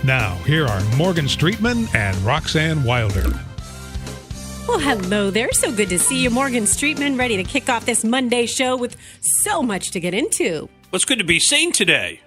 Now, here are Morgan Streetman and Roxanne Wilder. Well, hello there. So good to see you, Morgan Streetman, ready to kick off this Monday show with so much to get into. Well, it's good to be seen today.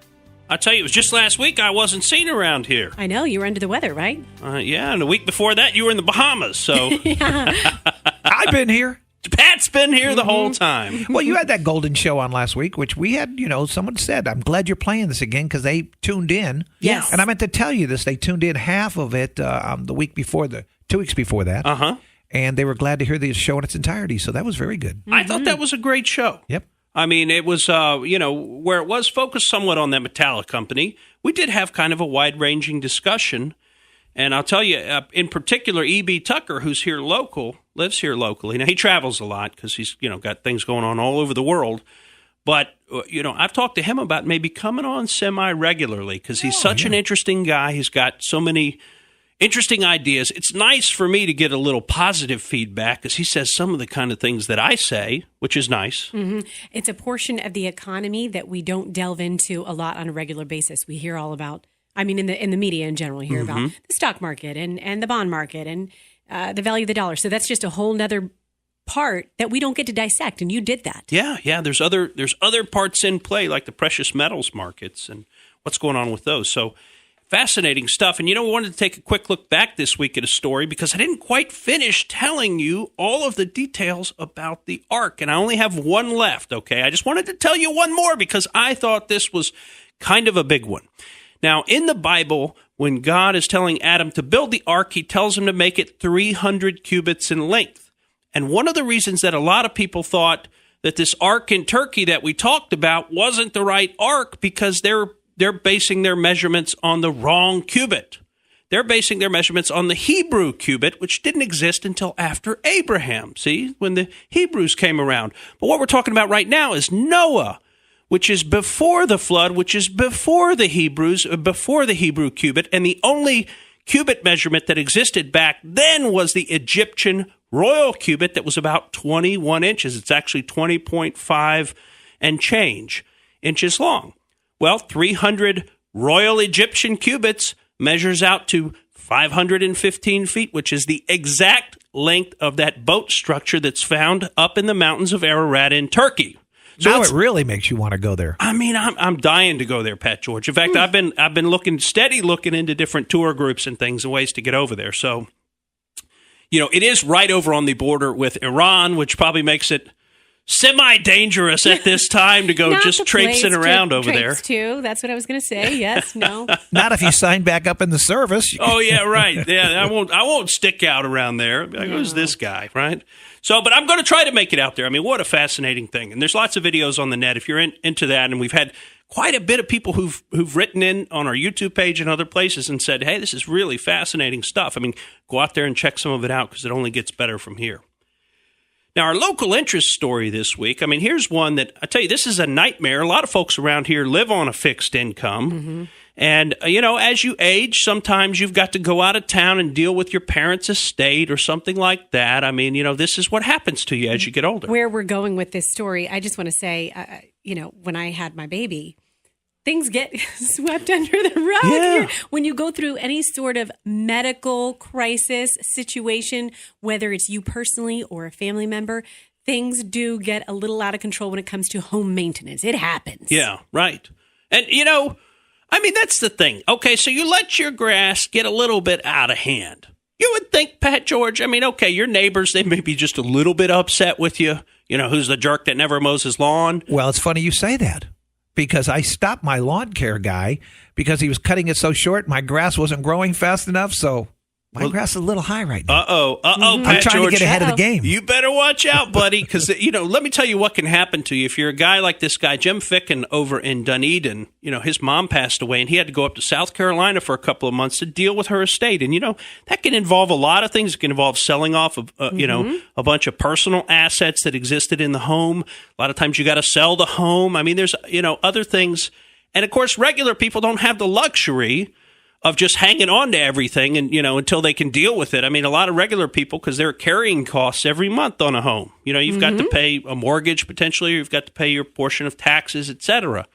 I tell you, it was just last week I wasn't seen around here. I know, you were under the weather, right? Yeah, and the week before that you were in the Bahamas, so... I've been here. Pat's been here the whole time. Well, you had that Golden Show on last week, which we had, someone said, I'm glad you're playing this again because they tuned in. Yes. And I meant to tell you this. They tuned in half of it the week before, 2 weeks before that. Uh-huh. And they were glad to hear the show in its entirety. So that was very good. I thought that was a great show. Yep. I mean, it was, where it was focused somewhat on that metallic company, we did have kind of a wide-ranging discussion. And I'll tell you, in particular, E.B. Tucker, who's here lives here locally. Now, he travels a lot because he's, got things going on all over the world. But, I've talked to him about maybe coming on semi-regularly because he's such an interesting guy. He's got so many interesting ideas. It's nice for me to get a little positive feedback because he says some of the kind of things that I say, which is nice. Mm-hmm. It's a portion of the economy that we don't delve into a lot on a regular basis. We hear all about, in the media in general, we hear about the stock market and the bond market and the value of the dollar. So that's just a whole nother part that we don't get to dissect, and you did that. Yeah. There's other parts in play, like the precious metals markets and what's going on with those. So fascinating stuff. And, we wanted to take a quick look back this week at a story because I didn't quite finish telling you all of the details about the ark. And I only have one left, okay? I just wanted to tell you one more because I thought this was kind of a big one. Now, in the Bible, when God is telling Adam to build the ark, he tells him to make it 300 cubits in length. And one of the reasons that a lot of people thought that this ark in Turkey that we talked about wasn't the right ark because they're basing their measurements on the wrong cubit. They're basing their measurements on the Hebrew cubit, which didn't exist until after Abraham, see, when the Hebrews came around. But what we're talking about right now is Noah, which is before the flood, which is before the Hebrews, before the Hebrew cubit. And the only cubit measurement that existed back then was the Egyptian royal cubit that was about 21 inches. It's actually 20.5 and change inches long. Well, 300 royal Egyptian cubits measures out to 515 feet, which is the exact length of that boat structure that's found up in the mountains of Ararat in Turkey. So now it really makes you want to go there. I'm dying to go there, Pat George. In fact, I've been looking into different tour groups and things and ways to get over there. So, it is right over on the border with Iran, which probably makes it semi-dangerous at this time to go just traipsing around over there. Too. That's what I was going to say. Yes, no. Not if you sign back up in the service. Oh yeah, right. Yeah, I won't stick out around there. Who's this guy, right? So, but I'm going to try to make it out there. What a fascinating thing. And there's lots of videos on the net if you're into that. And we've had quite a bit of people who've written in on our YouTube page and other places and said, hey, this is really fascinating stuff. Go out there and check some of it out because it only gets better from here. Now, our local interest story this week, here's one that, I tell you, this is a nightmare. A lot of folks around here live on a fixed income. Mm-hmm. And, as you age, sometimes you've got to go out of town and deal with your parents' estate or something like that. This is what happens to you as you get older. Where we're going with this story, I just want to say, when I had my baby, things get swept under the rug. Yeah. When you go through any sort of medical crisis situation, whether it's you personally or a family member, things do get a little out of control when it comes to home maintenance. It happens. Yeah, right. And, that's the thing. Okay, so you let your grass get a little bit out of hand. You would think, Pat George, okay, your neighbors, they may be just a little bit upset with you. Who's the jerk that never mows his lawn? Well, it's funny you say that. Because I stopped my lawn care guy because he was cutting it so short. My grass wasn't growing fast enough, so my grass is a little high right now. I'm trying to get ahead of the game. You better watch out, buddy, because, let me tell you what can happen to you. If you're a guy like this guy, Jim Ficken over in Dunedin, his mom passed away, and he had to go up to South Carolina for a couple of months to deal with her estate. And, that can involve a lot of things. It can involve selling off, a bunch of personal assets that existed in the home. A lot of times you got to sell the home. There's, other things. And, of course, regular people don't have the luxury of just hanging on to everything and, until they can deal with it. A lot of regular people, because there are carrying costs every month on a home. You've got to pay a mortgage potentially, or you've got to pay your portion of taxes, et cetera.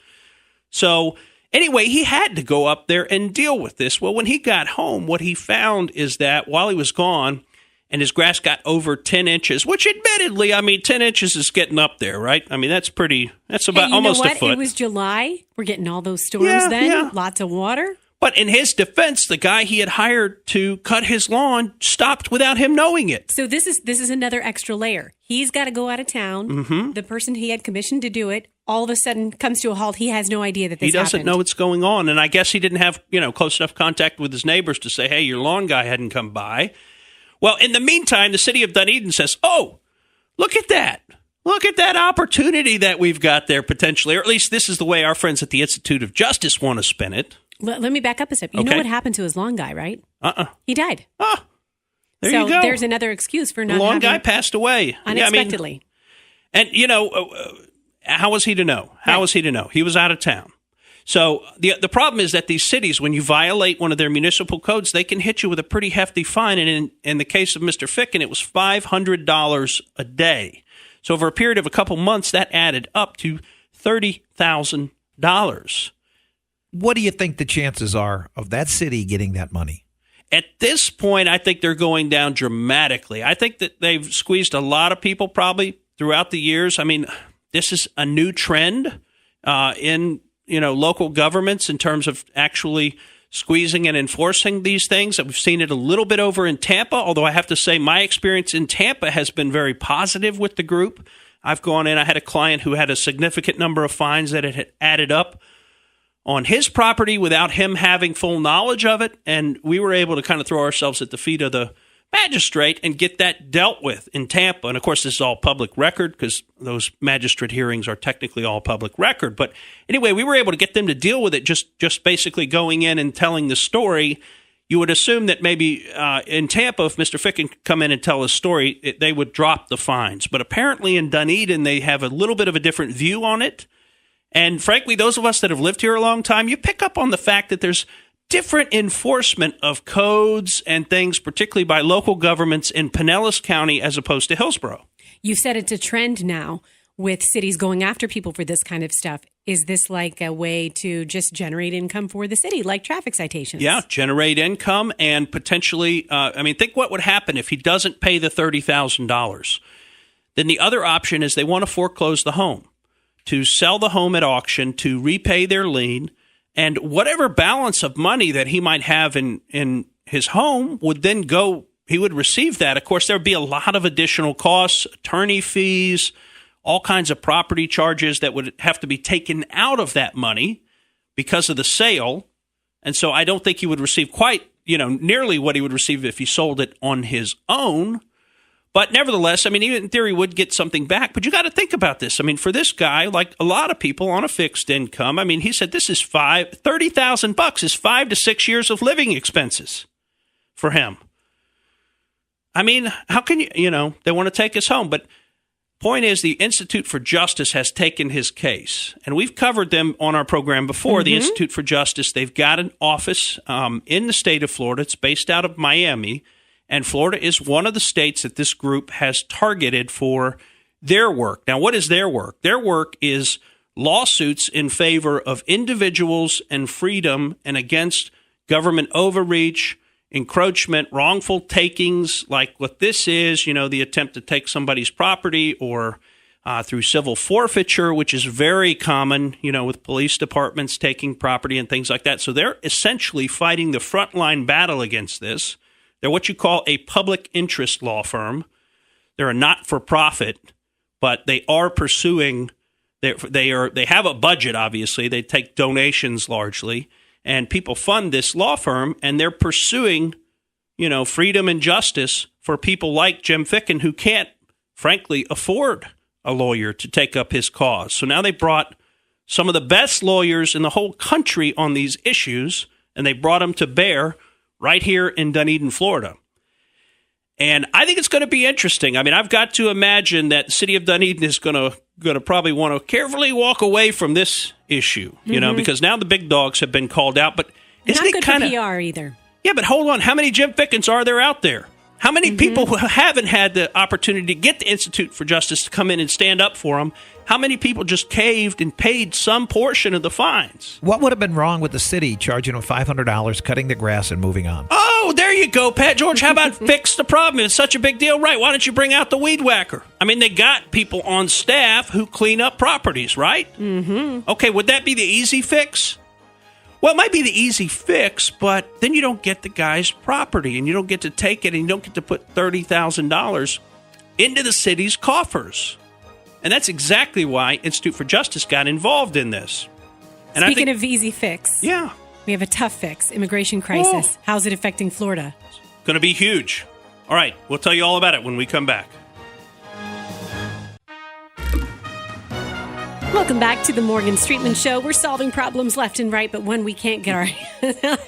So Anyway, he had to go up there and deal with this. Well, when he got home, what he found is that while he was gone and his grass got over 10 inches, which admittedly, 10 inches is getting up there, right? That's about almost a foot. It was July. We're getting all those storms then. Yeah. Lots of water. But in his defense, the guy he had hired to cut his lawn stopped without him knowing it. So this is another extra layer. He's got to go out of town. Mm-hmm. The person he had commissioned to do it all of a sudden comes to a halt. He has no idea that this He doesn't happened. know what's going on. And I guess he didn't have, close enough contact with his neighbors to say, hey, your lawn guy hadn't come by. Well, in the meantime, the city of Dunedin says, oh, look at that. Look at that opportunity that we've got there potentially. Or at least this is the way our friends at the Institute of Justice want to spin it. Let me back up a step. You know what happened to his lawn guy, right? He died. Oh, there so you go. There's another excuse for not the lawn having guy passed away. unexpectedly. And, how was he to know? How was he to know? He was out of town. So the problem is that these cities, when you violate one of their municipal codes, they can hit you with a pretty hefty fine. And in the case of Mr. Ficken, it was $500 a day. So over a period of a couple months, that added up to $30,000. What do you think the chances are of that city getting that money? At this point, I think they're going down dramatically. I think that they've squeezed a lot of people probably throughout the years. This is a new trend in local governments in terms of actually squeezing and enforcing these things. We've seen it a little bit over in Tampa, although I have to say my experience in Tampa has been very positive with the group. I've gone in. I had a client who had a significant number of fines that it had added up on his property without him having full knowledge of it. And we were able to kind of throw ourselves at the feet of the magistrate and get that dealt with in Tampa. And of course, this is all public record because those magistrate hearings are technically all public record. But anyway, we were able to get them to deal with it just basically going in and telling the story. You would assume that maybe in Tampa, if Mr. Ficken could come in and tell his story, they would drop the fines. But apparently in Dunedin, they have a little bit of a different view on it. And frankly, those of us that have lived here a long time, you pick up on the fact that there's different enforcement of codes and things, particularly by local governments in Pinellas County as opposed to Hillsborough. You said it's a trend now with cities going after people for this kind of stuff. Is this like a way to just generate income for the city, like traffic citations? Yeah, generate income and potentially, think what would happen if he doesn't pay the $30,000. Then the other option is they want to foreclose the home, to sell the home at auction, to repay their lien, and whatever balance of money that he might have in his home would then go, he would receive that. Of course, there would be a lot of additional costs, attorney fees, all kinds of property charges that would have to be taken out of that money because of the sale. And so I don't think he would receive quite, nearly what he would receive if he sold it on his own. But nevertheless, even in theory, would get something back. But you got to think about this. For this guy, like a lot of people on a fixed income, he said this is $30,000 is 5 to 6 years of living expenses for him. How can you, they want to take us home. But point is, the Institute for Justice has taken his case. And we've covered them on our program before. Mm-hmm. The Institute for Justice, they've got an office in the state of Florida. It's based out of Miami. And Florida is one of the states that this group has targeted for their work. Now, what is their work? Their work is lawsuits in favor of individuals and freedom and against government overreach, encroachment, wrongful takings, like what this is, the attempt to take somebody's property, or through civil forfeiture, which is very common, with police departments taking property and things like that. So they're essentially fighting the frontline battle against this. They're what you call a public interest law firm. They're a not-for-profit, but they are pursuing. They have a budget. Obviously, they take donations largely, and people fund this law firm, and they're pursuing, freedom and justice for people like Jim Ficken, who can't, frankly, afford a lawyer to take up his cause. So now they brought some of the best lawyers in the whole country on these issues, and they brought them to bear right here in Dunedin, Florida. And I think it's going to be interesting. I've got to imagine that the city of Dunedin is going to probably want to carefully walk away from this issue, because now the big dogs have been called out. But isn't not good it kind of PR either? Yeah, but hold on. How many Jim Fickens are there out there? How many people who haven't had the opportunity to get the Institute for Justice to come in and stand up for them? how many people just caved and paid some portion of the fines? What would have been wrong with the city charging them $500, cutting the grass, and moving on? Oh, there you go, Pat George. How about fix the problem? It's such a big deal, right? Why don't you bring out the weed whacker? I mean, they got people on staff who clean up properties, right? Mm-hmm. Okay, would that be the easy fix? Well, it might be the easy fix, but then you don't get the guy's property, and you don't get to take it, and you don't get to put $30,000 into the city's coffers. And that's exactly why Institute for Justice got involved in this. And Speaking of easy fix, yeah, we have a tough fix, immigration crisis. Oh. How's it affecting Florida? Going to be huge. All right, we'll tell you all about it when we come back. Welcome back to the Morgan Streetman Show. We're solving problems left and right, but one we can't get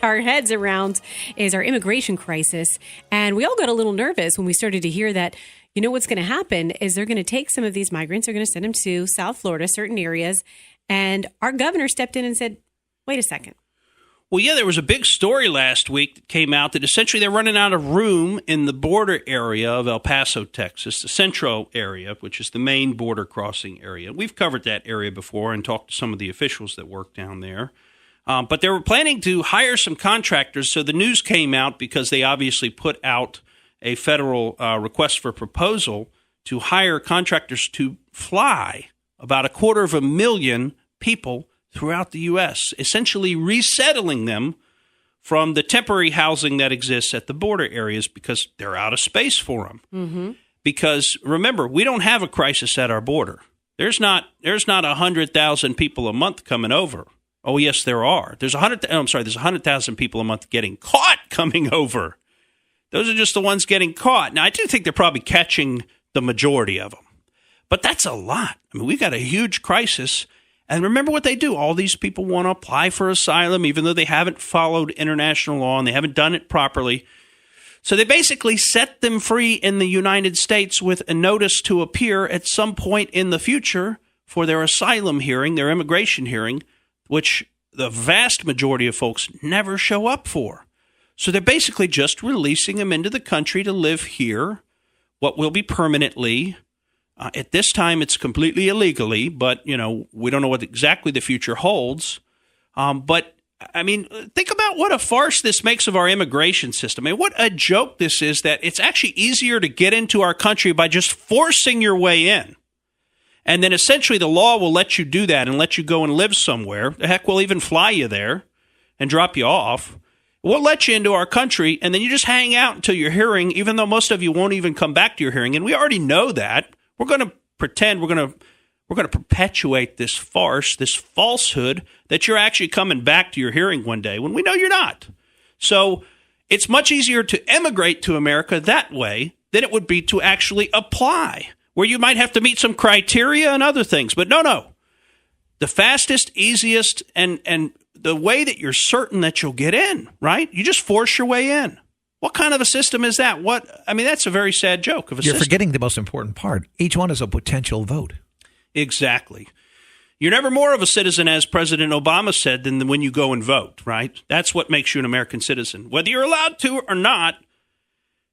our heads around is our immigration crisis. And we all got a little nervous when we started to hear that, you know, what's going to happen is they're going to take some of these migrants, they're going to send them to South Florida, certain areas. And our governor stepped in and said, wait a second. Well, yeah, there was a big story last week that came out that essentially they're running out of room in the border area of El Paso, Texas, the Centro area, which is the main border crossing area. We've covered that area before and talked to some of the officials that work down there. But they were planning to hire some contractors. So the news came out because they obviously put out a federal request for proposal to hire contractors to fly about 250,000 people throughout the U.S., essentially resettling them from the temporary housing that exists at the border areas because they're out of space for them. Mm-hmm. Because remember, we don't have a crisis at our border. There's not 100,000 people a month coming over. Oh, yes, there are. There's 100,000 people a month getting caught coming over. Those are just the ones getting caught. Now, I do think they're probably catching the majority of them. But that's a lot. I mean, we've got a huge crisis. And remember what they do. All these people want to apply for asylum, even though they haven't followed international law and they haven't done it properly. So they basically set them free in the United States with a notice to appear at some point in the future for their asylum hearing, their immigration hearing, which the vast majority of folks never show up for. So they're basically just releasing them into the country to live here, what will be permanently. At this time, it's completely illegally, but, you know, we don't know what exactly the future holds. But, I mean, think about what a farce this makes of our immigration system. I mean, what a joke this is that it's actually easier to get into our country by just forcing your way in. And then essentially the law will let you do that and let you go and live somewhere. The heck, we'll even fly you there and drop you off. We'll let you into our country, and then you just hang out until your hearing, even though most of you won't even come back to your hearing. And we already know that. We're going to pretend we're going to perpetuate this farce, this falsehood that you're actually coming back to your hearing one day when we know you're not. So it's much easier to emigrate to America that way than it would be to actually apply, where you might have to meet some criteria and other things. But no. The fastest, easiest, and the way that you're certain that you'll get in, right? You just force your way in. What kind of a system is that? That's a very sad joke of a system. You're forgetting the most important part. Each one is a potential vote. Exactly. You're never more of a citizen, as President Obama said, than when you go and vote, right? That's what makes you an American citizen, whether you're allowed to or not.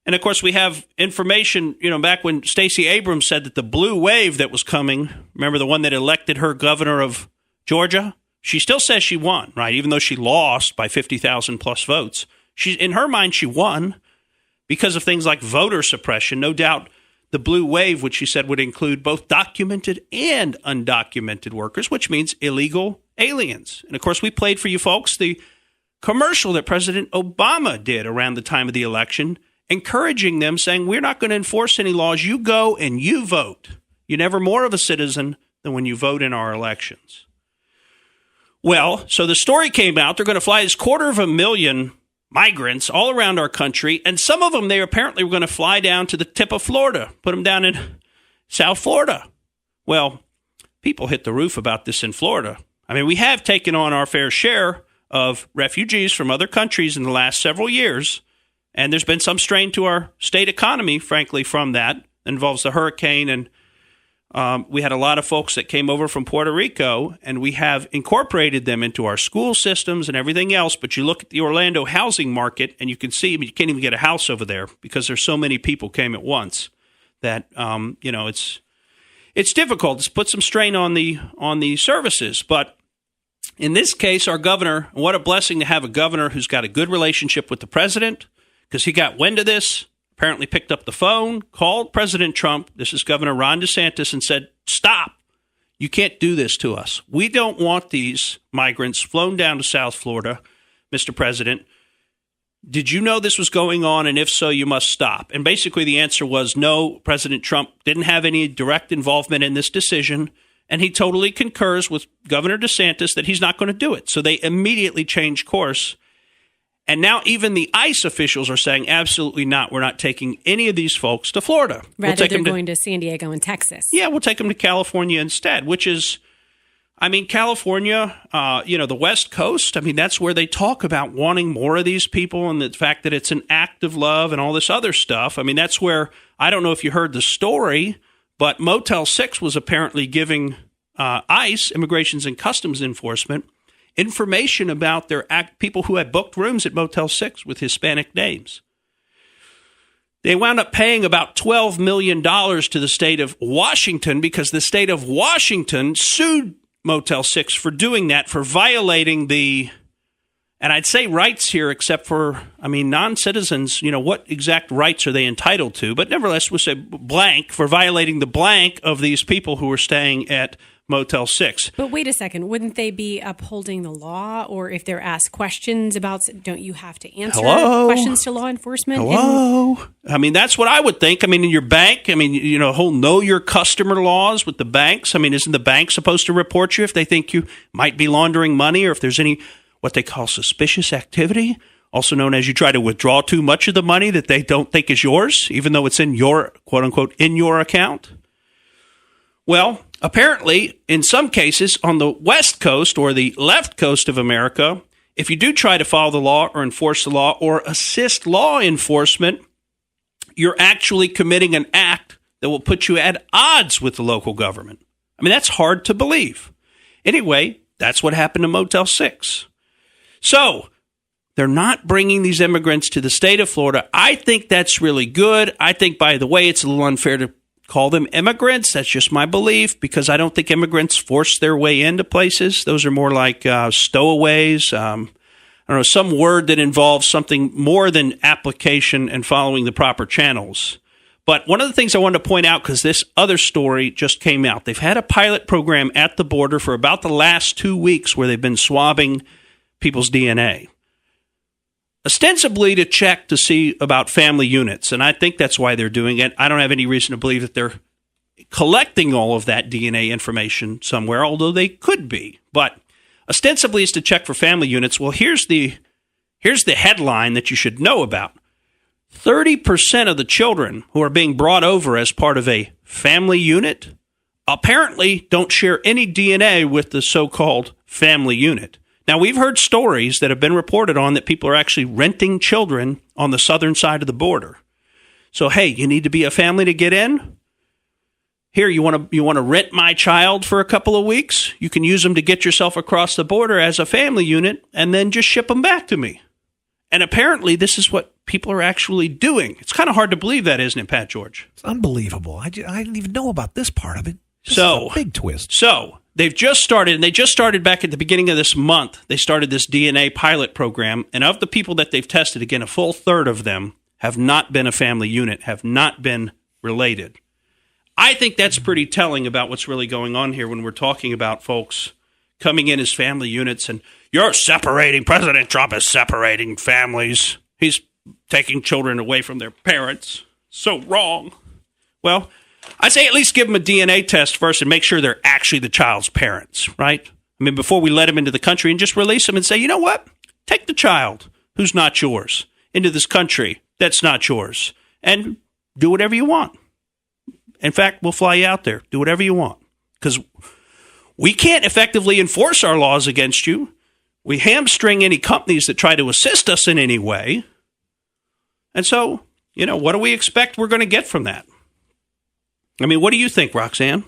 And, of course, we have information, back when Stacey Abrams said that the blue wave that was coming, remember the one that elected her governor of Georgia? She still says she won, right, even though she lost by 50,000 plus votes. In her mind, she won because of things like voter suppression. No doubt the blue wave, which she said would include both documented and undocumented workers, which means illegal aliens. And, of course, we played for you folks the commercial that President Obama did around the time of the election, encouraging them, saying, we're not going to enforce any laws. You go and you vote. You're never more of a citizen than when you vote in our elections. Well, so the story came out. They're going to fly this 250,000 migrants all around our country, and some of them they apparently were going to fly down to the tip of Florida, put them down in South Florida. Well, people hit the roof about this in Florida. I mean, we have taken on our fair share of refugees from other countries in the last several years, and there's been some strain to our state economy, frankly, from that. It involves the hurricane, and we had a lot of folks that came over from Puerto Rico, and we have incorporated them into our school systems and everything else. But you look at the Orlando housing market, and you can see you can't even get a it's difficult. It's put some strain on the services. But in this case, our governor, what a blessing to have a governor who's got a good relationship with the president, because he got wind of this, apparently picked up the phone, called President Trump, this is Governor Ron DeSantis, and said, stop. You can't do this to us. We don't want these migrants flown down to South Florida, Mr. President. Did you know this was going on? And if so, you must stop. And basically the answer was no, President Trump didn't have any direct involvement in this decision. And he totally concurs with Governor DeSantis that he's not going to do it. So they immediately changed course. And now even the ICE officials are saying, absolutely not. We're not taking any of these folks to Florida. Rather, they're going to San Diego and Texas. Yeah, we'll take them to California instead, which is, I mean, California, the West Coast, I mean, that's where they talk about wanting more of these people and the fact that it's an act of love and all this other stuff. I mean, that's where, I don't know if you heard the story, but Motel 6 was apparently giving ICE, Immigrations and Customs Enforcement, information about their people who had booked rooms at Motel 6 with Hispanic names. They wound up paying about $12 million to the state of Washington because the state of Washington sued Motel 6 for doing that, for violating the, and I'd say rights here, except for, I mean, non-citizens, what exact rights are they entitled to? But nevertheless, we'll say blank, for violating the blank of these people who were staying at Motel 6. But wait a second. Wouldn't they be upholding the law? Or if they're asked questions about, don't you have to answer questions to law enforcement? I mean, that's what I would think. I mean, in your bank, I mean, whole know your customer laws with the banks. I mean, isn't the bank supposed to report you if they think you might be laundering money or if there's any what they call suspicious activity? Also known as you try to withdraw too much of the money that they don't think is yours, even though it's in your, quote unquote, in your account. Well, apparently, in some cases on the West Coast or the left coast of America, if you do try to follow the law or enforce the law or assist law enforcement, you're actually committing an act that will put you at odds with the local government. I mean, that's hard to believe. Anyway, that's what happened to Motel 6. So they're not bringing these immigrants to the state of Florida. I think that's really good. I think, by the way, it's a little unfair to call them immigrants. That's just my belief, because I don't think immigrants force their way into places. Those are more like stowaways. I don't know, some word that involves something more than application and following the proper channels. But one of the things I wanted to point out, because this other story just came out, they've had a pilot program at the border for about the last 2 weeks where they've been swabbing people's DNA, ostensibly to check to see about family units. And I think that's why they're doing it. I don't have any reason to believe that they're collecting all of that DNA information somewhere, although they could be. But ostensibly it's to check for family units. Well, here's the headline that you should know about. 30% of the children who are being brought over as part of a family unit apparently don't share any DNA with the so-called family unit. Now, we've heard stories that have been reported on that people are actually renting children on the southern side of the border. So, hey, you need to be a family to get in? Here, you want to rent my child for a couple of weeks? You can use them to get yourself across the border as a family unit and then just ship them back to me. And apparently, this is what people are actually doing. It's kind of hard to believe that, isn't it, Pat George? It's unbelievable. I didn't even know about this part of it. This is a big twist. So they've just started, and they just started back at the beginning of this month. They started this DNA pilot program. And of the people that they've tested, again, a full third of them have not been a family unit, have not been related. I think that's pretty telling about what's really going on here when we're talking about folks coming in as family units. And you're separating, President Trump is separating families. He's taking children away from their parents. So wrong. Well, I say at least give them a DNA test first and make sure they're actually the child's parents, right? I mean, before we let them into the country and just release them and say, you know what? Take the child who's not yours into this country that's not yours and do whatever you want. In fact, we'll fly you out there. Do whatever you want, because we can't effectively enforce our laws against you. We hamstring any companies that try to assist us in any way. And so, what do we expect we're going to get from that? I mean, what do you think, Roxanne?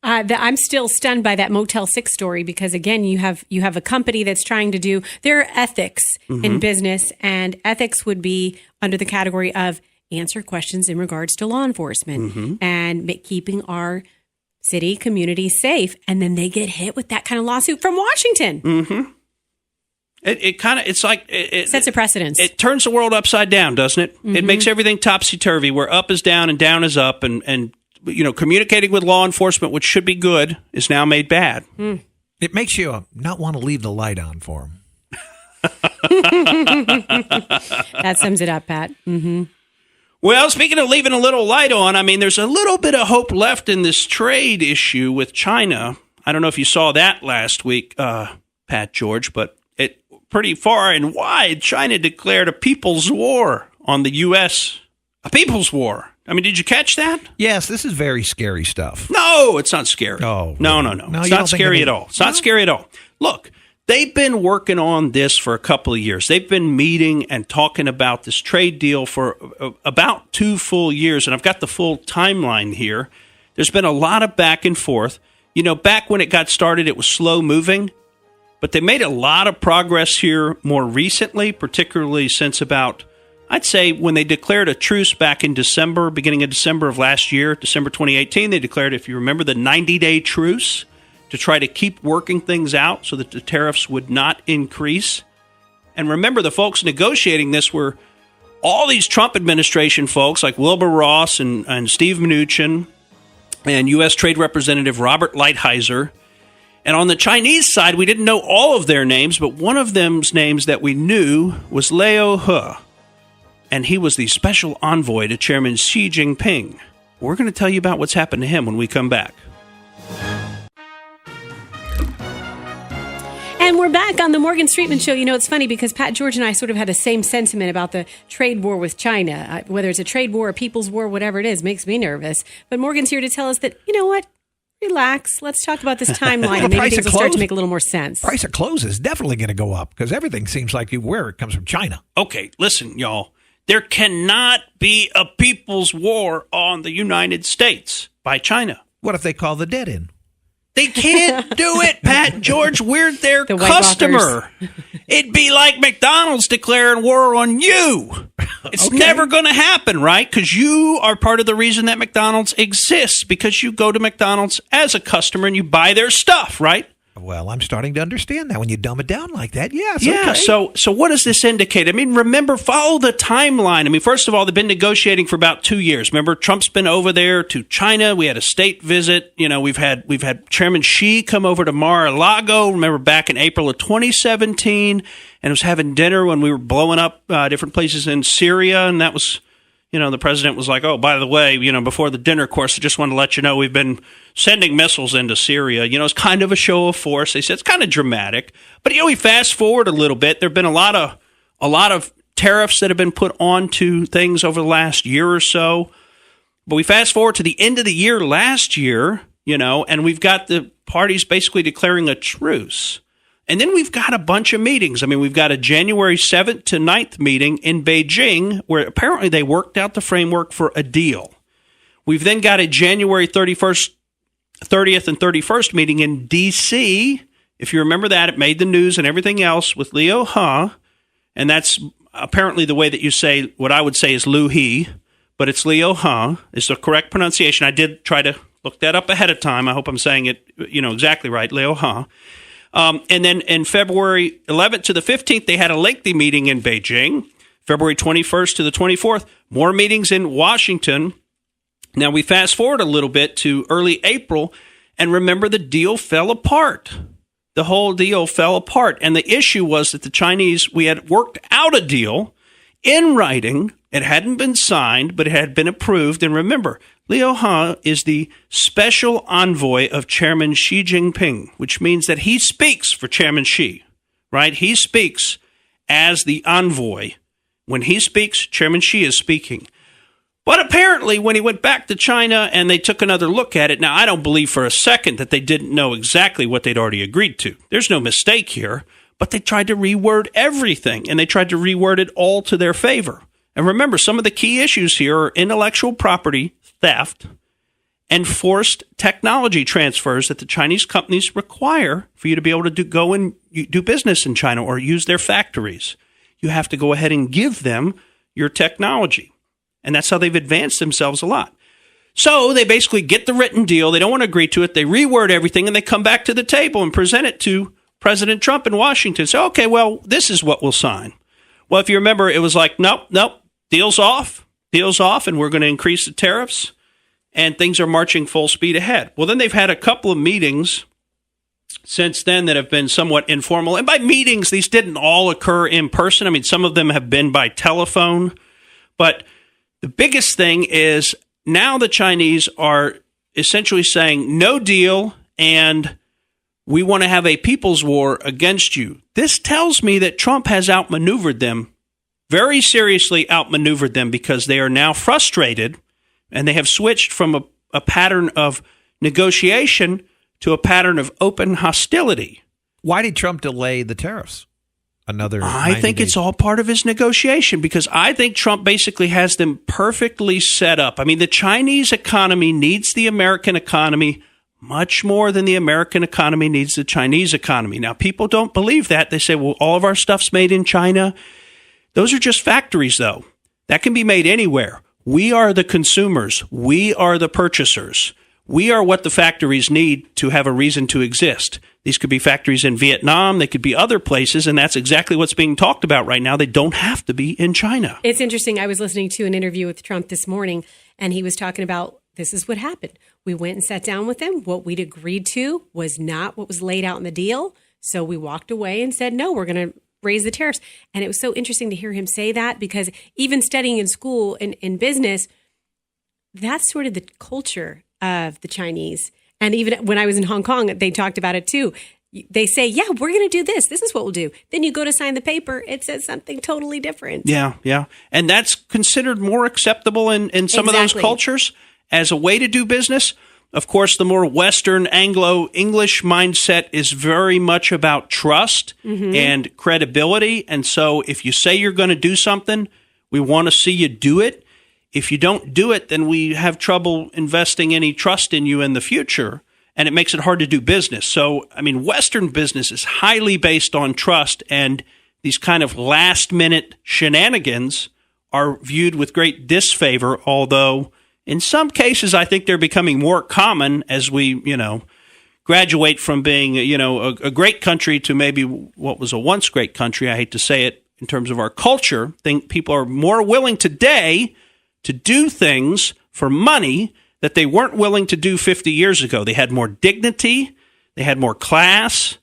I'm still stunned by that Motel 6 story because, again, you have a company that's trying to do their ethics in business, and ethics would be under the category of answer questions in regards to law enforcement and keeping our city, community safe. And then they get hit with that kind of lawsuit from Washington. Mm-hmm. It's like it sets a precedence. It turns the world upside down, doesn't it? Mm-hmm. It makes everything topsy-turvy, where up is down and down is up. And communicating with law enforcement, which should be good, is now made bad. Mm. It makes you not want to leave the light on for them. That sums it up, Pat. Mm-hmm. Well, speaking of leaving a little light on, I mean, there's a little bit of hope left in this trade issue with China. I don't know if you saw that last week, Pat George, but pretty far and wide, China declared a people's war on the U.S. A people's war. I mean, did you catch that? Yes, this is very scary stuff. No, it's not scary. Oh, no. It's not scary at all. It's not scary at all. Look, they've been working on this for a couple of years. They've been meeting and talking about this trade deal for about 2 full years, and I've got the full timeline here. There's been a lot of back and forth. Back when it got started, it was slow moving. But they made a lot of progress here more recently, particularly since about, I'd say, when they declared a truce back in December, beginning of December of last year, December 2018, they declared, if you remember, the 90-day truce to try to keep working things out so that the tariffs would not increase. And remember, the folks negotiating this were all these Trump administration folks like Wilbur Ross and Steve Mnuchin and U.S. Trade Representative Robert Lighthizer. And on the Chinese side, we didn't know all of their names, but one of them's names that we knew was Liu He. And he was the special envoy to Chairman Xi Jinping. We're going to tell you about what's happened to him when we come back. And we're back on the Morgan Streetman Show. It's funny because Pat George and I sort of had the same sentiment about the trade war with China. Whether it's a trade war, a people's war, whatever it is, makes me nervous. But Morgan's here to tell us that, relax. Let's talk about this timeline. And maybe things will start to make a little more sense. Price of clothes is definitely going to go up because everything seems like where it comes from China. Okay, listen, y'all. There cannot be a people's war on the United States by China. What if they call the dead in? They can't do it, Pat George. We're their customer. It'd be like McDonald's declaring war on you. It's never going to happen, right? Because you are part of the reason that McDonald's exists, because you go to McDonald's as a customer and you buy their stuff, right? Well, I'm starting to understand that when you dumb it down like that. Yes. Yeah. Okay. So what does this indicate? I mean, remember, follow the timeline. I mean, first of all, they've been negotiating for about 2 years. Remember, Trump's been over there to China. We had a state visit. We've had Chairman Xi come over to Mar-a-Lago. Remember, back in April of 2017, and was having dinner when we were blowing up different places in Syria, and that was. The president was like, oh, by the way, before the dinner course, I just want to let you know we've been sending missiles into Syria. It's kind of a show of force. They said it's kind of dramatic. But, we fast forward a little bit. There have been a lot of tariffs that have been put onto things over the last year or so. But we fast forward to the end of the year last year, and we've got the parties basically declaring a truce. And then we've got a bunch of meetings. I mean, we've got a January 7th to 9th meeting in Beijing where apparently they worked out the framework for a deal. We've then got a January 30th and 31st meeting in D.C. If you remember that, it made the news and everything else with Liu He. And that's apparently the way that you say what I would say is Liu He, but it's Liu He is the correct pronunciation. I did try to look that up ahead of time. I hope I'm saying it exactly right, Liu He. And then in February 11th to the 15th, they had a lengthy meeting in Beijing. February 21st to the 24th, more meetings in Washington. Now, we fast forward a little bit to early April, and remember the deal fell apart. The whole deal fell apart. And the issue was that the Chinese, we had worked out a deal in writing. It hadn't been signed, but it had been approved. And remember, Liu He is the special envoy of Chairman Xi Jinping, which means that he speaks for Chairman Xi, right? He speaks as the envoy. When he speaks, Chairman Xi is speaking. But apparently, when he went back to China and they took another look at it, now I don't believe for a second that they didn't know exactly what they'd already agreed to. There's no mistake here, but they tried to reword everything, and they tried to reword it all to their favor. And remember, some of the key issues here are intellectual property theft and forced technology transfers that the Chinese companies require for you to be able to go and do business in China or use their factories. You have to go ahead and give them your technology. And that's how they've advanced themselves a lot. So they basically get the written deal. They don't want to agree to it. They reword everything, and they come back to the table and present it to President Trump in Washington. So, okay, well, this is what we'll sign. Well, if you remember, it was like, nope, deal's off, and we're going to increase the tariffs, and things are marching full speed ahead. Well, then they've had a couple of meetings since then that have been somewhat informal. And by meetings, these didn't all occur in person. I mean, some of them have been by telephone. But the biggest thing is now the Chinese are essentially saying no deal, and we want to have a people's war against you. This tells me that Trump has outmaneuvered them, very seriously outmaneuvered them, because they are now frustrated, and they have switched from a pattern of negotiation to a pattern of open hostility. Why did Trump delay the tariffs? I think it's all part of his negotiation, because I think Trump basically has them perfectly set up. I mean, the Chinese economy needs the American economy much more than the American economy needs the Chinese economy. Now, people don't believe that. They say, well, all of our stuff's made in China. Those are just factories, though. That can be made anywhere. We are the consumers. We are the purchasers. We are what the factories need to have a reason to exist. These could be factories in Vietnam. They could be other places, and that's exactly what's being talked about right now. They don't have to be in China. It's interesting. I was listening to an interview with Trump this morning, and he was talking about this is what happened. We went and sat down with him. What we'd agreed to was not what was laid out in the deal. So we walked away and said, no, we're going to raise the tariffs. And it was so interesting to hear him say that, because even studying in school in business, that's sort of the culture of the Chinese. And even when I was in Hong Kong, they talked about it too. They say, yeah, we're going to do this. This is what we'll do. Then you go to sign the paper. It says something totally different. Yeah. And that's considered more acceptable in some of those cultures as a way to do business. Of course, the more Western Anglo-English mindset is very much about trust and credibility. And so if you say you're going to do something, we want to see you do it. If you don't do it, then we have trouble investing any trust in you in the future, and it makes it hard to do business. So, I mean, Western business is highly based on trust, and these kind of last-minute shenanigans are viewed with great disfavor, although in some cases I think they're becoming more common as we, graduate from being, a great country to maybe what was a once great country. I hate to say it in terms of our culture. I think people are more willing today to do things for money that they weren't willing to do 50 years ago. They had more dignity. They had more class.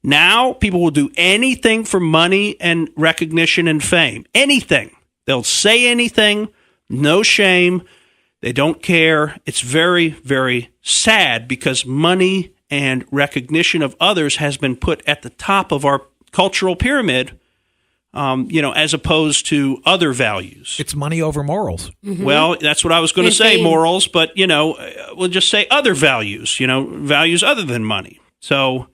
Now people will do anything for money and recognition and fame. Anything. They'll say anything. No shame. They don't care. It's very, very sad, because money and recognition of others has been put at the top of our cultural pyramid, as opposed to other values. It's money over morals. Well, that's what I was going to say, morals, but, we'll just say other values, values other than money. So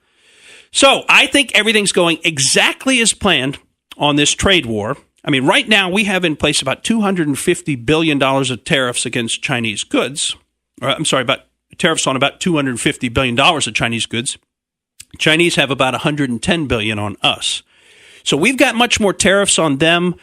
I think everything's going exactly as planned on this trade war. I mean, right now we have in place about $250 billion of tariffs against Chinese goods. About tariffs on about $250 billion of Chinese goods. Chinese have about $110 billion on us. So we've got much more tariffs on them.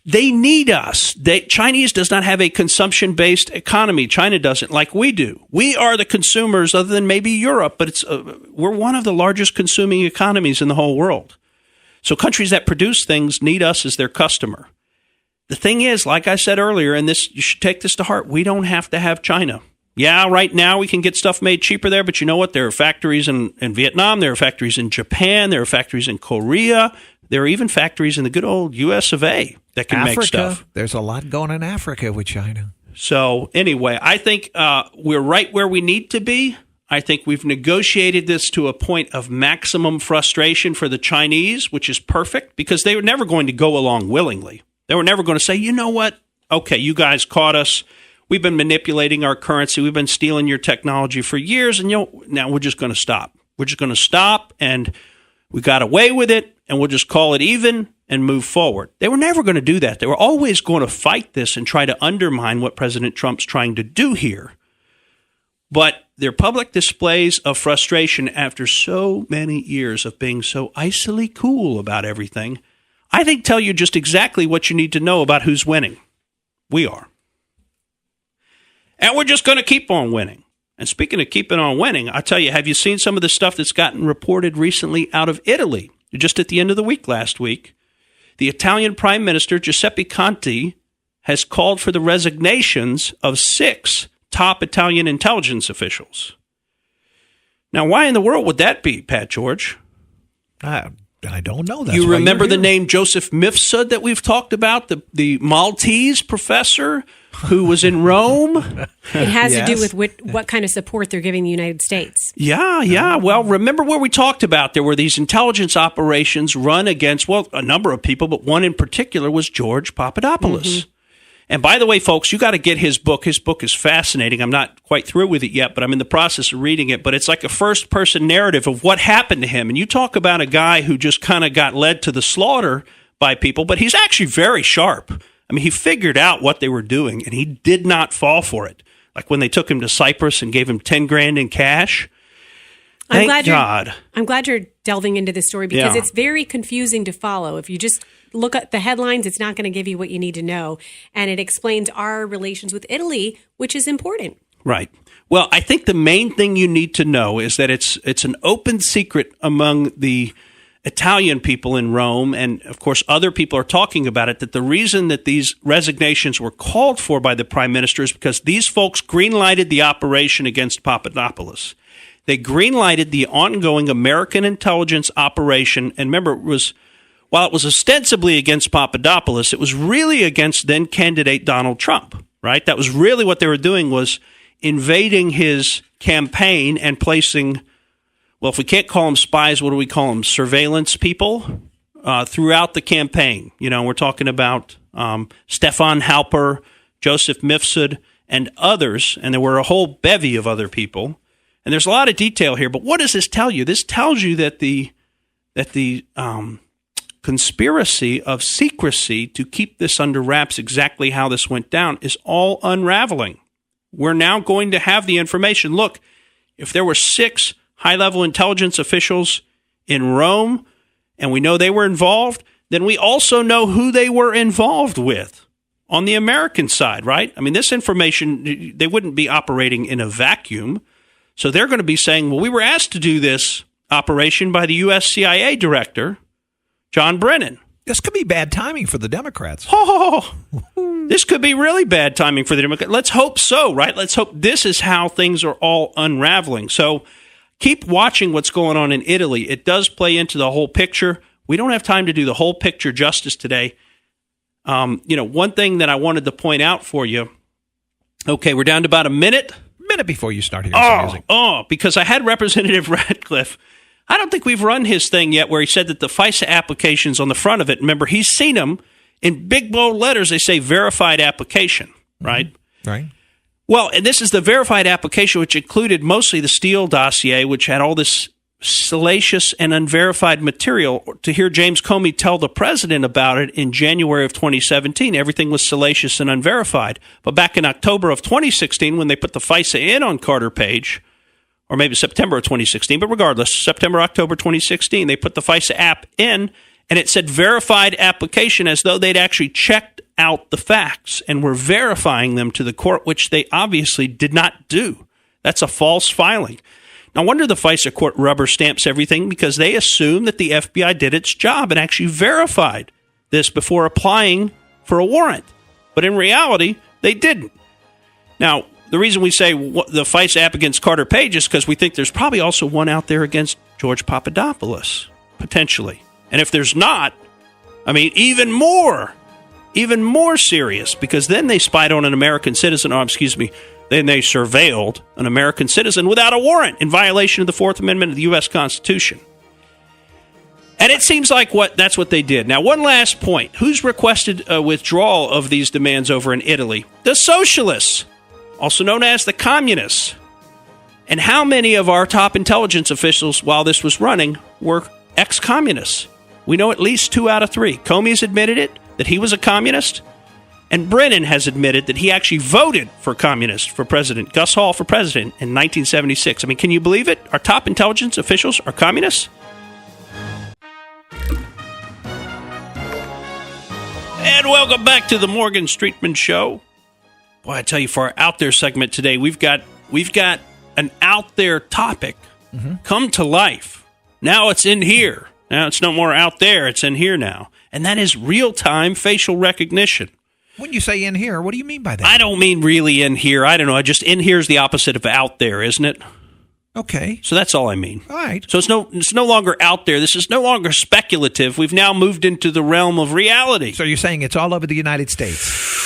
They need us. Chinese does not have a consumption-based economy. China doesn't, like we do. We are the consumers, other than maybe Europe, but we're one of the largest consuming economies in the whole world. So countries that produce things need us as their customer. The thing is, like I said earlier, and you should take this to heart, we don't have to have China. Yeah, right now we can get stuff made cheaper there, but you know what? There are factories in Vietnam. There are factories in Japan. There are factories in Korea. There are even factories in the good old U.S. of A. that can make stuff. There's a lot going in Africa with China. So anyway, I think we're right where we need to be. I think we've negotiated this to a point of maximum frustration for the Chinese, which is perfect, because they were never going to go along willingly. They were never going to say, you know what? Okay, you guys caught us. We've been manipulating our currency. We've been stealing your technology for years, and now we're just going to stop. We're just going to stop, and we got away with it, and we'll just call it even and move forward. They were never going to do that. They were always going to fight this and try to undermine what President Trump's trying to do here. But their public displays of frustration after so many years of being so icily cool about everything, I think tell you just exactly what you need to know about who's winning. We are. And we're just going to keep on winning. And speaking of keeping on winning, I tell you, have you seen some of the stuff that's gotten reported recently out of Italy? Just at the end of the week last week, the Italian Prime Minister, Giuseppe Conte, has called for the resignations of 6 top Italian intelligence officials. Now, why in the world would that be, Pat George? I don't know. You remember the name Joseph Mifsud that we've talked about, the Maltese professor who was in Rome? It has to do with what kind of support they're giving the United States. Yeah. Well, remember where we talked about there were these intelligence operations run against, well, a number of people, but one in particular was George Papadopoulos. Mm-hmm. And by the way, folks, you got to get his book. His book is fascinating. I'm not quite through with it yet, but I'm in the process of reading it. But it's like a first-person narrative of what happened to him. And you talk about a guy who just kind of got led to the slaughter by people, but he's actually very sharp. I mean, he figured out what they were doing, and he did not fall for it. Like when they took him to Cyprus and gave him $10,000 in cash. Thank God. I'm glad you're delving into this story because it's very confusing to follow. If you just look at the headlines, it's not going to give you what you need to know. And it explains our relations with Italy, which is important. Right. Well, I think the main thing you need to know is that it's an open secret among the Italian people in Rome, and of course other people are talking about it, that the reason that these resignations were called for by the prime minister is because these folks greenlighted the operation against Papadopoulos. They greenlighted the ongoing American intelligence operation, and remember, while it was ostensibly against Papadopoulos, it was really against then-candidate Donald Trump, right? That was really what they were doing, was invading his campaign and placing, well, if we can't call them spies, what do we call them? Surveillance people throughout the campaign. You know, we're talking about Stefan Halper, Joseph Mifsud, and others, and there were a whole bevy of other people. And there's a lot of detail here, but what does this tell you? This tells you that the conspiracy of secrecy to keep this under wraps, exactly how this went down, is all unraveling. We're now going to have the information. Look, if there were 6 high-level intelligence officials in Rome, and we know they were involved, then we also know who they were involved with on the American side, right? I mean, this information, they wouldn't be operating in a vacuum. So they're going to be saying, well, we were asked to do this operation by the U.S. CIA director, John Brennan. This could be bad timing for the Democrats. Oh, this could be really bad timing for the Democrats. Let's hope so, right? Let's hope this is how things are all unraveling. So keep watching what's going on in Italy. It does play into the whole picture. We don't have time to do the whole picture justice today. One thing that I wanted to point out for you. Okay, we're down to about a minute before you start hearing some music. Because I had Representative Radcliffe. I don't think we've run his thing yet where he said that the FISA applications on the front of it, remember, he's seen them in big bold letters. They say verified application, right? Mm-hmm. Right. Well, and this is the verified application, which included mostly the Steele dossier, which had all this salacious and unverified material. To hear James Comey tell the president about it in January of 2017, everything was salacious and unverified. But back in October of 2016, when they put the FISA in on Carter Page, or maybe September of 2016, but regardless, September, October 2016, they put the FISA app in, and it said verified application, as though they'd actually checked out the facts and were verifying them to the court, which they obviously did not do. That's a false filing. No wonder the FISA court rubber stamps everything, because they assume that the FBI did its job and actually verified this before applying for a warrant. But in reality, they didn't. Now, the reason we say the FISA app against Carter Page is because we think there's probably also one out there against George Papadopoulos, potentially. And if there's not, I mean, even more serious, because then they spied on an American citizen, then they surveilled an American citizen without a warrant in violation of the Fourth Amendment of the U.S. Constitution. And it seems like that's what they did. Now, one last point. Who's requested a withdrawal of these demands over in Italy? The socialists, also known as the communists. And how many of our top intelligence officials, while this was running, were ex-communists? We know at least 2 out of 3. Comey's admitted it, that he was a communist. And Brennan has admitted that he actually voted for president, Gus Hall for president in 1976. I mean, can you believe it? Our top intelligence officials are communists? And welcome back to the Morgan Streetman Show. Boy, I tell you, for our Out There segment today, we've got an out there topic come to life. Now it's in here. Now it's no more out there. It's in here now. And that is real-time facial recognition. When you say in here, what do you mean by that? I don't mean really in here. I don't know. Just in here is the opposite of out there, isn't it? Okay. So that's all I mean. All right. So it's no longer out there. This is no longer speculative. We've now moved into the realm of reality. So you're saying it's all over the United States?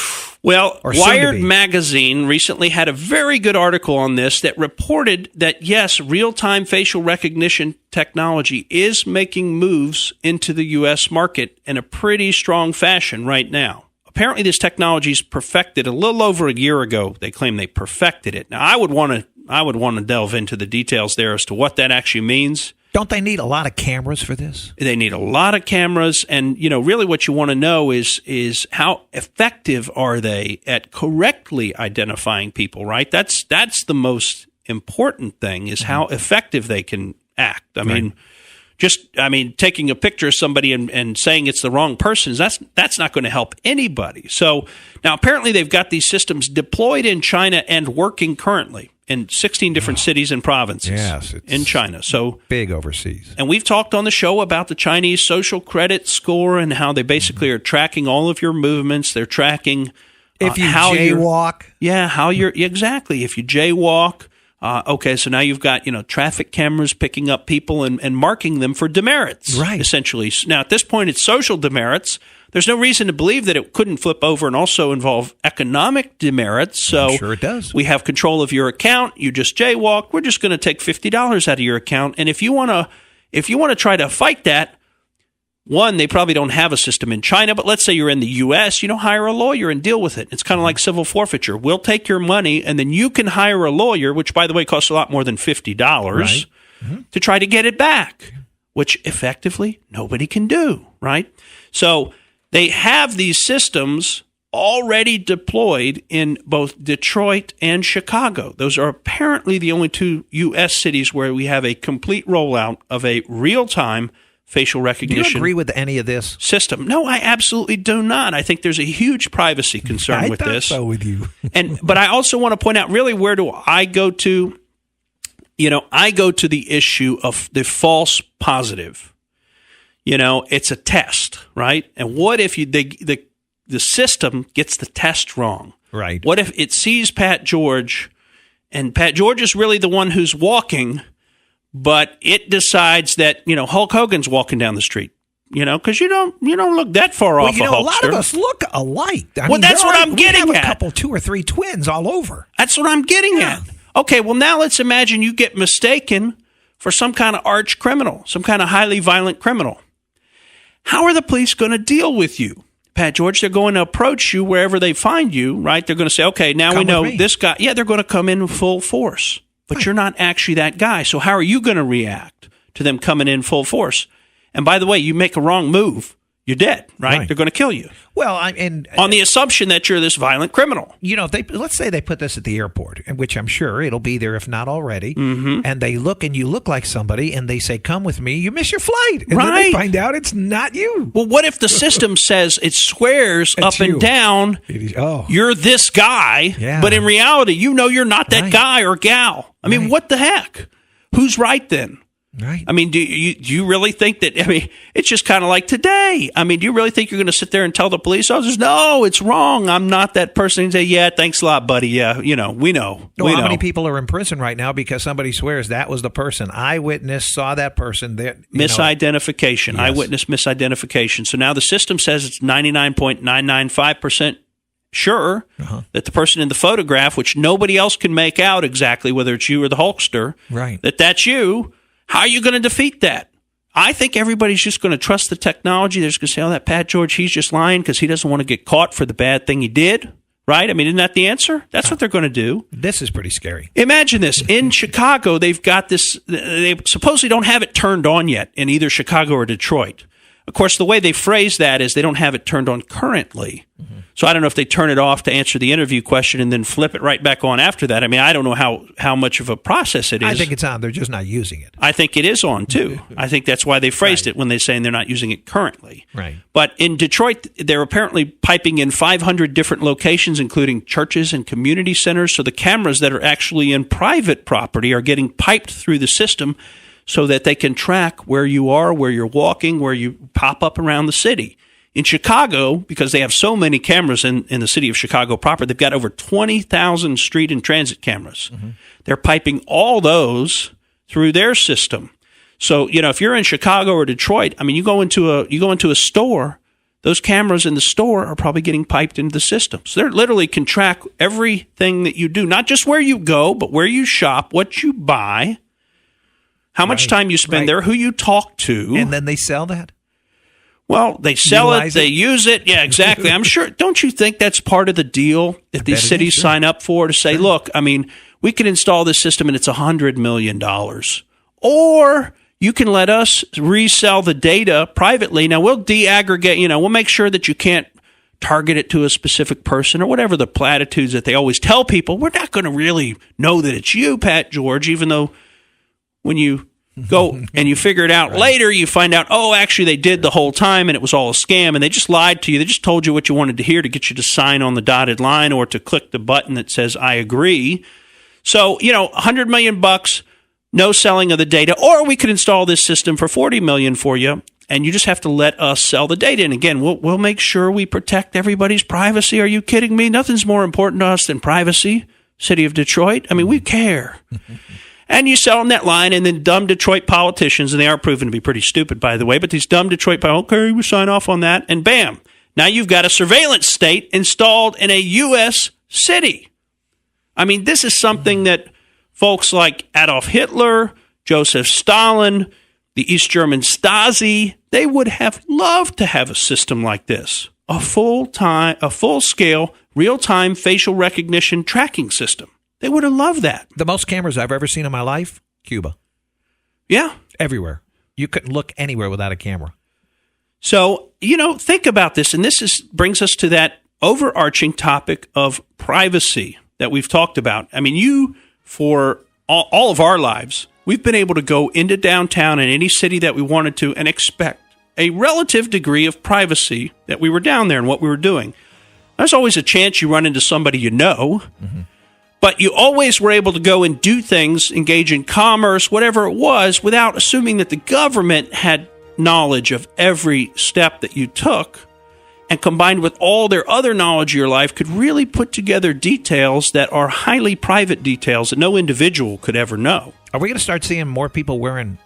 Well, Or Wired magazine recently had a very good article on this that reported that, yes, real-time facial recognition technology is making moves into the U.S. market in a pretty strong fashion right now. Apparently, this technology is perfected a little over a year ago. They claim they perfected it. Now, I would want to delve into the details there as to what that actually means. Don't they need a lot of cameras for this? They need a lot of cameras, and really what you want to know is how effective are they at correctly identifying people, right? That's the most important thing, is how effective they can act. I mean, taking a picture of somebody and saying it's the wrong person, that's not going to help anybody. So now apparently they've got these systems deployed in China and working currently in 16 different cities and provinces in China. So big overseas. And we've talked on the show about the Chinese social credit score and how they basically are tracking all of your movements. They're tracking if you jaywalk. How you're exactly. If you jaywalk. Okay, so now you've got, traffic cameras picking up people and marking them for demerits, right? Essentially. Now, at this point, it's social demerits. There's no reason to believe that it couldn't flip over and also involve economic demerits. So I'm sure it does. We have control of your account. You just jaywalk. We're just going to take $50 out of your account. And if you want to try to fight that, one, they probably don't have a system in China, but let's say you're in the U.S., hire a lawyer and deal with it. It's kind of like civil forfeiture. We'll take your money, and then you can hire a lawyer, which, by the way, costs a lot more than $50, to try to get it back, which effectively nobody can do, right? So they have these systems already deployed in both Detroit and Chicago. Those are apparently the only two U.S. cities where we have a complete rollout of a real-time facial recognition. Do you agree with any of this system? No, I absolutely do not. I think there's a huge privacy concern with this. I thought so with you. But I also want to point out, really, where do I go to? I go to the issue of the false positive. It's a test, right? And what if the system gets the test wrong? Right. What if it sees Pat George, and Pat George is really the one who's walking, but it decides that, Hulk Hogan's walking down the street, because you don't look that far off a Hulkster. A lot of us look alike. That's what I'm getting at. We have a couple, 2 or 3 twins all over. That's what I'm getting at. Okay, well, now let's imagine you get mistaken for some kind of arch criminal, some kind of highly violent criminal. How are the police going to deal with you? Pat George, they're going to approach you wherever they find you, right? They're going to say, okay, now we know this guy. Yeah, they're going to come in full force. But you're not actually that guy. So how are you going to react to them coming in full force? And by the way, you make a wrong move, you're dead, right? They're going to kill you. Well, on the assumption that you're this violent criminal. Let's say they put this at the airport, which I'm sure it'll be there if not already. Mm-hmm. And they look and you look like somebody, and they say, "Come with me." You miss your flight, and then they find out it's not you. Well, what if the system says it swears up and down, you're this guy, but in reality, you're not that guy or gal. I mean, what the heck? Who's right then? Right. I mean, do you really think that? I mean, it's just kind of like today. I mean, do you really think you're going to sit there and tell the police officers, "No, it's wrong. I'm not that person"? And say, "Yeah, thanks a lot, buddy. Yeah, we know." We know. How many people are in prison right now because somebody swears that was the person? Eyewitness saw that person. Misidentification. Yes. Eyewitness misidentification. So now the system says it's 99.995% sure that the person in the photograph, which nobody else can make out exactly whether it's you or the Hulkster, that's you. How are you going to defeat that? I think everybody's just going to trust the technology. They're just going to say, "Oh, that Pat George, he's just lying because he doesn't want to get caught for the bad thing he did." Right? I mean, isn't that the answer? That's what they're going to do. This is pretty scary. Imagine this. In Chicago, they've got this. They supposedly don't have it turned on yet in either Chicago or Detroit. Of course, the way they phrase that is they don't have it turned on currently. Mm-hmm. So I don't know if they turn it off to answer the interview question and then flip it right back on after that. I mean, I don't know how much of a process it is. I think it's on. They're just not using it. I think it is on, too. I think that's why they phrased it when they're saying they're not using it currently. Right. But in Detroit, they're apparently piping in 500 different locations, including churches and community centers. So the cameras that are actually in private property are getting piped through the system so that they can track where you are, where you're walking, where you pop up around the city. In Chicago, because they have so many cameras in the city of Chicago proper, they've got over 20,000 street and transit cameras. Mm-hmm. They're piping all those through their system. So, if you're in Chicago or Detroit, I mean, you go into a store, those cameras in the store are probably getting piped into the system. So they literally can track everything that you do, not just where you go, but where you shop, what you buy, how much time you spend there, who you talk to. And then they sell that? Well, they sell Utilize it, they use it. Yeah, exactly. I'm sure. Don't you think that's part of the deal that these cities sign up for, to say, look, I mean, we can install this system and it's $100 million. Or you can let us resell the data privately. Now, we'll deaggregate, we'll make sure that you can't target it to a specific person or whatever the platitudes that they always tell people. We're not going to really know that it's you, Pat George, even though when you go and you figure it out later, you find out, actually they did the whole time and it was all a scam and they just lied to you. They just told you what you wanted to hear to get you to sign on the dotted line or to click the button that says, I agree. So, $100 million, no selling of the data, or we could install this system for $40 million for you and you just have to let us sell the data. And again, we'll make sure we protect everybody's privacy. Are you kidding me? Nothing's more important to us than privacy, City of Detroit. I mean, we care. And you sell them that line, and then dumb Detroit politicians, and they are proven to be pretty stupid, by the way, but these dumb Detroit politicians, okay, we sign off on that, and bam, now you've got a surveillance state installed in a U.S. city. I mean, this is something that folks like Adolf Hitler, Joseph Stalin, the East German Stasi, they would have loved to have a system like this, a full-scale, real-time facial recognition tracking system. They would have loved that. The most cameras I've ever seen in my life, Cuba. Yeah. Everywhere. You couldn't look anywhere without a camera. So, think about this, and this brings us to that overarching topic of privacy that we've talked about. I mean, for all of our lives, we've been able to go into downtown in any city that we wanted to and expect a relative degree of privacy that we were down there and what we were doing. There's always a chance you run into somebody you know. Mm-hmm. But you always were able to go and do things, engage in commerce, whatever it was, without assuming that the government had knowledge of every step that you took, and combined with all their other knowledge of your life, could really put together details that are highly private details that no individual could ever know. Are we going to start seeing more people wearing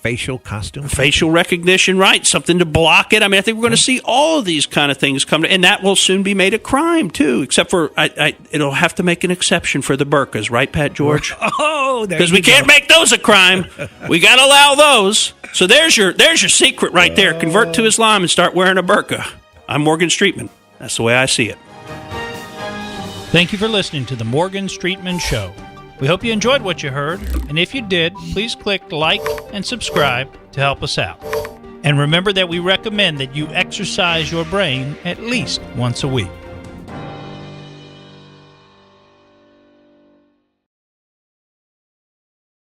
facial costumes? Facial recognition, right? Something to block it. I mean, I think we're going to see all of these kind of things come to, and that will soon be made a crime too. Except for, it'll have to make an exception for the burqas, right, Pat George? Oh, because we can't make those a crime. We got to allow those. So there's your secret right there. Convert to Islam and start wearing a burqa. I'm Morgan Streetman. That's the way I see it. Thank you for listening to the Morgan Streetman Show. We hope you enjoyed what you heard, and if you did, please click like and subscribe to help us out. And remember that we recommend that you exercise your brain at least once a week.